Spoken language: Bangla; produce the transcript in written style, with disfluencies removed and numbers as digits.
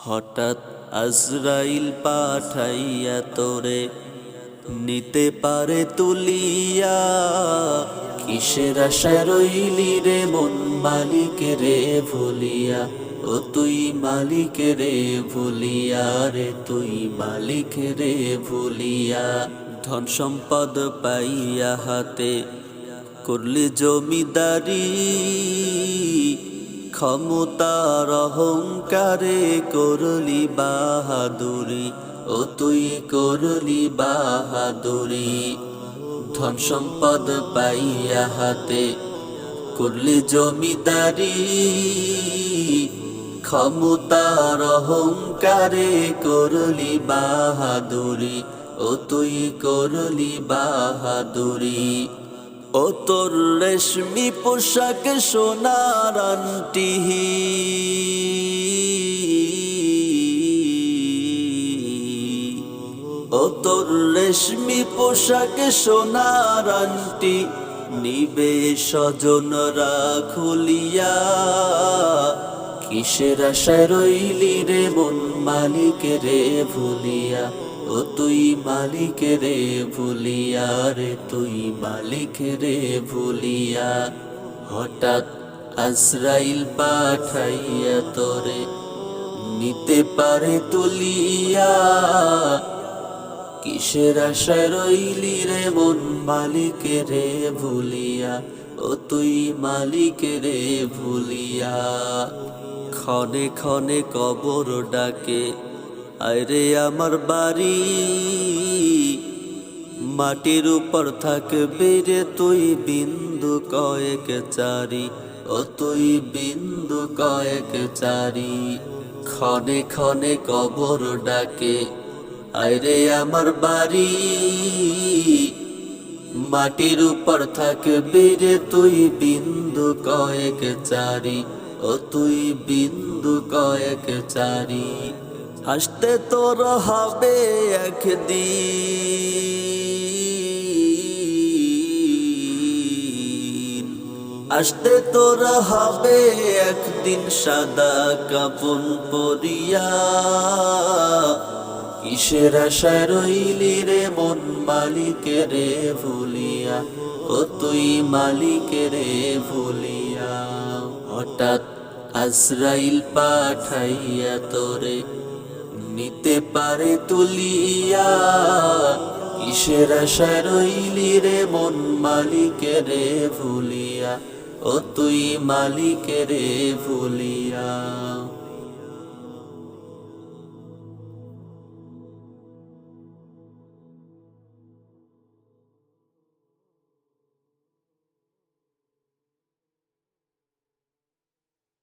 হঠাৎ আজরাইল পাঠাইয়া তোরে নিতে পারে তুলিয়া। কিসের আশায় রইলি রে মন মালিক রে ভুলিয়া। ও তুই মালিক রে ভুলিয়া রে তুই মালিক রে ভুলিয়া। ধন সম্পদ পাইয়া হাতে করলি জমিদারি। ক্ষমতার অহংকারে করলি বাহাদুরি। ও তুই করলি বাহাদুরি। ধন সম্পদ পাইয়া হাতে করলি জমিদারি। ক্ষমতার অহংকারে করলি বাহাদুরি। ও তুই করলি বাহাদুরি। ও তোর রেশমি পোশাক সোনার আংটি। ও তোর রেশমি পোশাক সোনার আংটি নিবে স্বজনরা খুলিয়া। কিসের আশায় রইলি রে মন মালিক রে ভুলিয়া। ও তুই মালিক রে ভুলিয়া রে তুই মালিক রে ভুলিয়া। হঠাৎ আজরাইল পাঠাইয়া তোরে নিতে পারে তুলিয়া। কিসের আশায় রইলি রে মন মালিক রে ভুলিয়া। ও তুই মালিক রে ভুলিয়া। ক্ষণে ক্ষণে কবর ডাকে আয়রে আমার বাড়ি। মাটির উপর থাকবে রে তুই বিন্দু কয়েক চারি। ও তুই বিন্দু কয়েক চারি। ক্ষণে ক্ষণে কবর ডাকে আয়রে আমার বাড়ি। মাটির উপর থাকবে রে তুই বিন্দু কয়েক চারি। ও তুই বিন্দু কয়েক চারি। হাসতে তোর হবে একদিন। আসতে তোর হবে একদিন সাদা কাপন পরিয়া। কিসের আশায় রইলি রে মন মালিক রে ভুলিয়া। ও তুই মালিক রে ভুলিয়া। হঠাৎ আজরাইল পাঠাইয়া তোরে নিতে পারে তুলিয়া। কিসের আশায় রইলি রে মন মালিক রে ভুলিয়া। ও তুই মালিক রে ভুলিয়া।